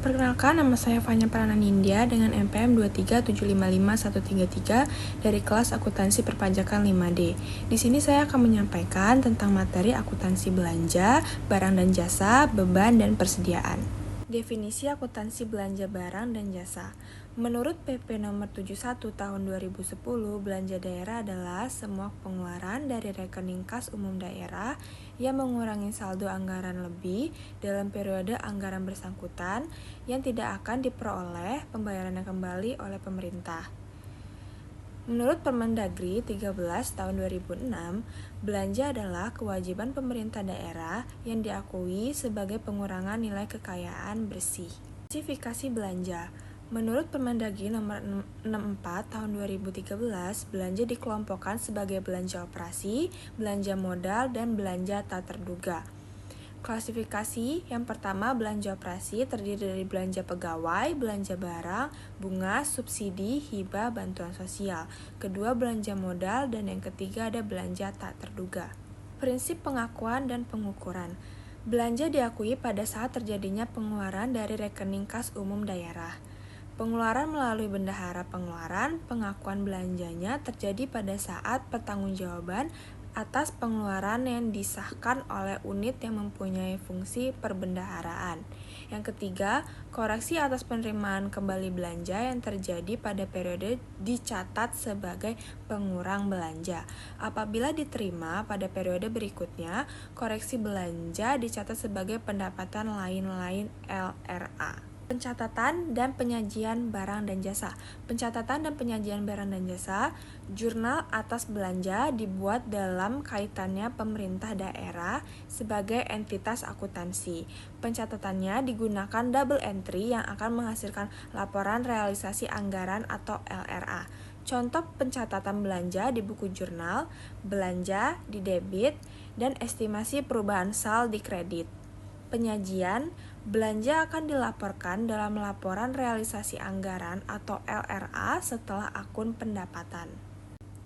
Perkenalkan, nama saya Fanya Prananindya dengan NPM 237555133 dari kelas Akuntansi Perpajakan 5D. Di sini saya akan menyampaikan tentang materi akuntansi belanja, barang dan jasa, beban, dan persediaan. Definisi akuntansi belanja barang dan jasa. Menurut PP nomor 71 tahun 2010, belanja daerah adalah semua pengeluaran dari rekening kas umum daerah yang mengurangi saldo anggaran lebih dalam periode anggaran bersangkutan yang tidak akan diperoleh pembayarannya kembali oleh pemerintah. Menurut Permendagri 13 tahun 2006, belanja adalah kewajiban pemerintah daerah yang diakui sebagai pengurangan nilai kekayaan bersih. Klasifikasi belanja. Menurut Permendagri nomor 64 tahun 2013, belanja dikelompokkan sebagai belanja operasi, belanja modal, dan belanja tak terduga. Klasifikasi yang pertama, belanja operasi terdiri dari belanja pegawai, belanja barang, bunga, subsidi, hibah, bantuan sosial. Kedua, belanja modal, dan yang ketiga ada belanja tak terduga. Prinsip pengakuan dan pengukuran. Belanja diakui pada saat terjadinya pengeluaran dari rekening kas umum daerah. Pengeluaran melalui bendahara pengeluaran, pengakuan belanjanya terjadi pada saat pertanggungjawaban atas pengeluaran yang disahkan oleh unit yang mempunyai fungsi perbendaharaan. Yang ketiga, koreksi atas penerimaan kembali belanja yang terjadi pada periode dicatat sebagai pengurang belanja. Apabila diterima pada periode berikutnya, koreksi belanja dicatat sebagai pendapatan lain-lain LRA. Pencatatan dan penyajian barang dan jasa. Pencatatan dan penyajian barang dan jasa, jurnal atas belanja dibuat dalam kaitannya pemerintah daerah sebagai entitas akuntansi. Pencatatannya digunakan double entry yang akan menghasilkan laporan realisasi anggaran atau LRA. Contoh pencatatan belanja di buku jurnal, belanja di debit, dan estimasi perubahan saldo di kredit. Penyajian, belanja akan dilaporkan dalam laporan realisasi anggaran atau LRA setelah akun pendapatan.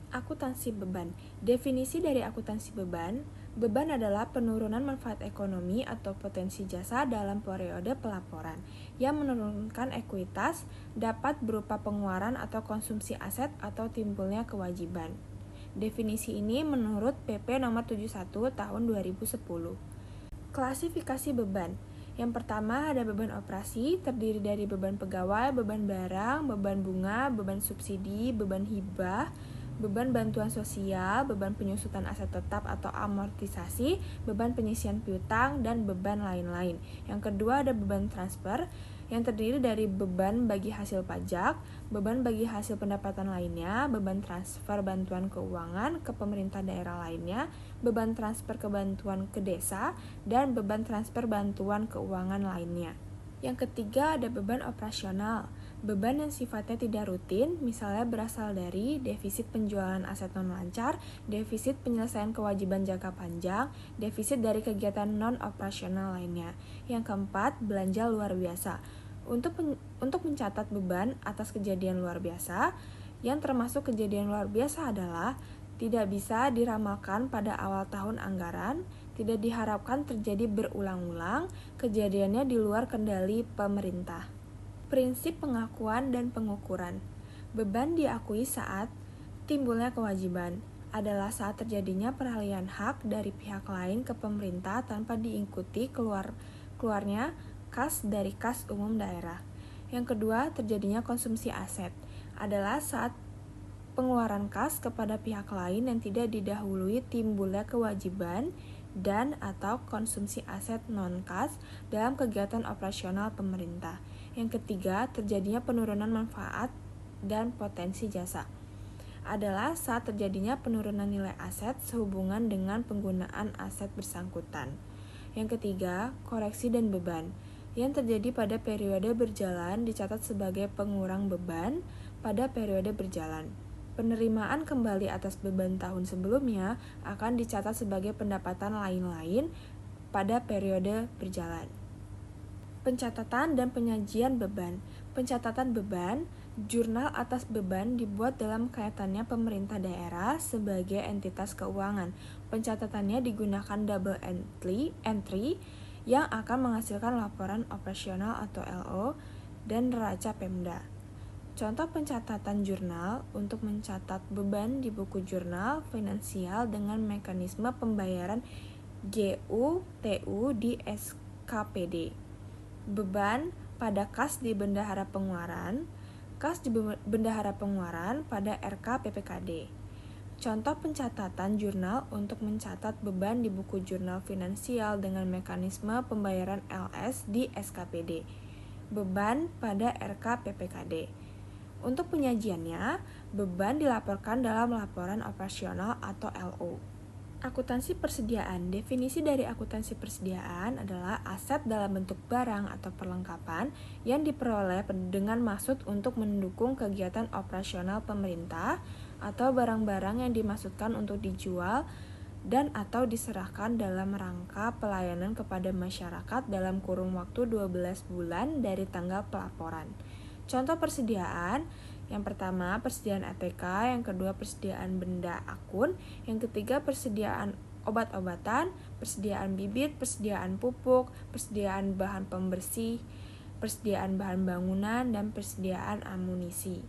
Akuntansi beban. Definisi dari akuntansi beban. Beban adalah penurunan manfaat ekonomi atau potensi jasa dalam periode pelaporan yang menurunkan ekuitas, dapat berupa pengeluaran atau konsumsi aset atau timbulnya kewajiban. Definisi ini menurut PP nomor 71 tahun 2010. Klasifikasi beban. Yang pertama ada beban operasi, terdiri dari beban pegawai, beban barang, beban bunga, beban subsidi, beban hibah, beban bantuan sosial, beban penyusutan aset tetap atau amortisasi, beban penyisian piutang, dan beban lain-lain. Yang kedua ada beban transfer, yang terdiri dari beban bagi hasil pajak, beban bagi hasil pendapatan lainnya, beban transfer bantuan keuangan ke pemerintah daerah lainnya, beban transfer ke bantuan ke desa, dan beban transfer bantuan keuangan lainnya. Yang ketiga ada beban operasional, beban yang sifatnya tidak rutin, misalnya berasal dari defisit penjualan aset non-lancar, defisit penyelesaian kewajiban jangka panjang, defisit dari kegiatan non-operasional lainnya. Yang keempat, belanja luar biasa. Untuk mencatat beban atas kejadian luar biasa, yang termasuk kejadian luar biasa adalah tidak bisa diramalkan pada awal tahun anggaran, tidak diharapkan terjadi berulang-ulang, kejadiannya di luar kendali pemerintah. Prinsip pengakuan dan pengukuran. Beban diakui saat timbulnya kewajiban, adalah saat terjadinya peralihan hak dari pihak lain ke pemerintah tanpa diikuti keluarnya kas dari kas umum daerah. Yang kedua, terjadinya konsumsi aset, adalah saat pengeluaran kas kepada pihak lain yang tidak didahului timbulnya kewajiban dan atau konsumsi aset non-kas dalam kegiatan operasional pemerintah. Yang ketiga, terjadinya penurunan manfaat dan potensi jasa, adalah saat terjadinya penurunan nilai aset sehubungan dengan penggunaan aset bersangkutan. Yang ketiga, koreksi dan beban, yang terjadi pada periode berjalan dicatat sebagai pengurang beban pada periode berjalan. Penerimaan kembali atas beban tahun sebelumnya akan dicatat sebagai pendapatan lain-lain pada periode berjalan. Pencatatan dan penyajian beban. Pencatatan beban, jurnal atas beban dibuat dalam kaitannya pemerintah daerah sebagai entitas keuangan. Pencatatannya digunakan double entry yang akan menghasilkan laporan operasional atau LO dan neraca Pemda. Contoh pencatatan jurnal untuk mencatat beban di buku jurnal finansial dengan mekanisme pembayaran GU TU di SKPD. Beban pada kas di bendahara pengeluaran, kas di bendahara pengeluaran pada RK PPKD. Contoh pencatatan jurnal untuk mencatat beban di buku jurnal finansial dengan mekanisme pembayaran LS di SKPD. Beban pada RK PPKD. Untuk penyajiannya, beban dilaporkan dalam laporan operasional atau LO. Akuntansi persediaan. Definisi dari akuntansi persediaan adalah aset dalam bentuk barang atau perlengkapan yang diperoleh dengan maksud untuk mendukung kegiatan operasional pemerintah atau barang-barang yang dimaksudkan untuk dijual dan atau diserahkan dalam rangka pelayanan kepada masyarakat dalam kurun waktu 12 bulan dari tanggal pelaporan. Contoh persediaan, yang pertama persediaan ATK, yang kedua persediaan benda akun, yang ketiga persediaan obat-obatan, persediaan bibit, persediaan pupuk, persediaan bahan pembersih, persediaan bahan bangunan, dan persediaan amunisi.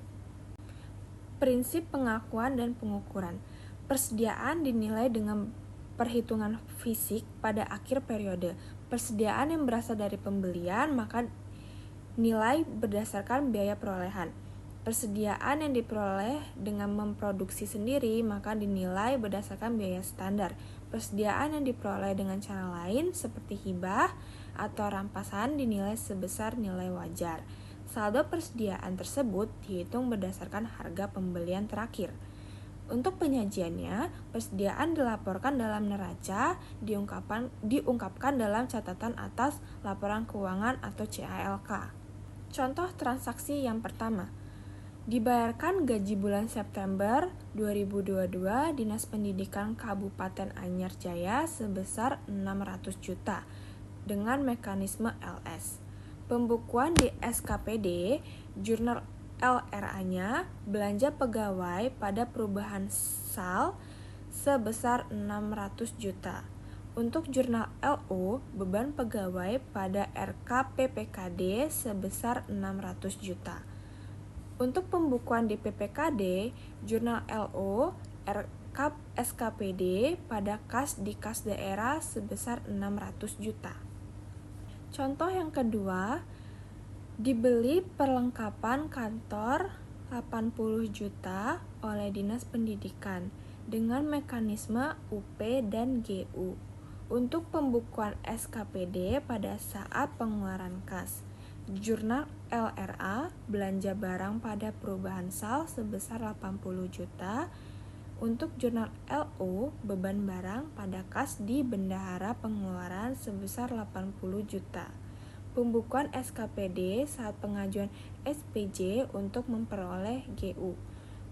Prinsip pengakuan dan pengukuran. Persediaan dinilai dengan perhitungan fisik pada akhir periode. Persediaan yang berasal dari pembelian maka nilai berdasarkan biaya perolehan. Persediaan yang diperoleh dengan memproduksi sendiri maka dinilai berdasarkan biaya standar. Persediaan yang diperoleh dengan cara lain seperti hibah atau rampasan dinilai sebesar nilai wajar. Saldo persediaan tersebut dihitung berdasarkan harga pembelian terakhir. Untuk penyajiannya, persediaan dilaporkan dalam neraca, diungkapkan dalam catatan atas laporan keuangan atau CALK. Contoh transaksi yang pertama. Dibayarkan gaji bulan September 2022 Dinas Pendidikan Kabupaten Anyar Jaya sebesar 600 juta dengan mekanisme LS. Pembukuan di SKPD, jurnal LRA-nya, belanja pegawai pada perubahan SAL sebesar 600 juta. Untuk jurnal LO, beban pegawai pada RKPPKD sebesar 600 juta. Untuk pembukuan di PPKD, jurnal LO, SKPD pada kas di kas daerah sebesar 600 juta. Contoh yang kedua, dibeli perlengkapan kantor 80 juta oleh Dinas Pendidikan dengan mekanisme UP dan GU. Untuk pembukuan SKPD pada saat pengeluaran kas, jurnal LRA, belanja barang pada perubahan SAL sebesar 80 juta. Untuk jurnal LO, beban barang pada kas di bendahara pengeluaran sebesar 80 juta. Pembukuan SKPD saat pengajuan SPJ untuk memperoleh GU.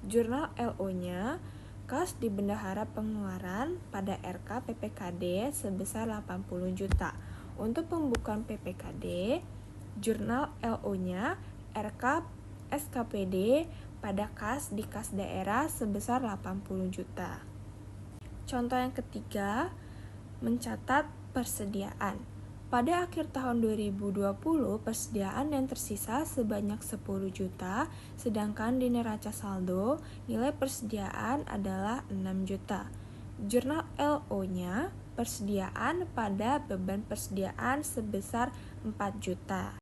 Jurnal LO-nya, kas di bendahara pengeluaran pada RK PPKD sebesar 80 juta. Untuk pembukuan PPKD, jurnal LO-nya, RK SKPD pada kas di kas daerah sebesar 80 juta. Contoh yang ketiga, mencatat persediaan. Pada akhir tahun 2020, persediaan yang tersisa sebanyak 10 juta, sedangkan di neraca saldo, nilai persediaan adalah 6 juta. Jurnal LO-nya, persediaan pada beban persediaan sebesar 4 juta.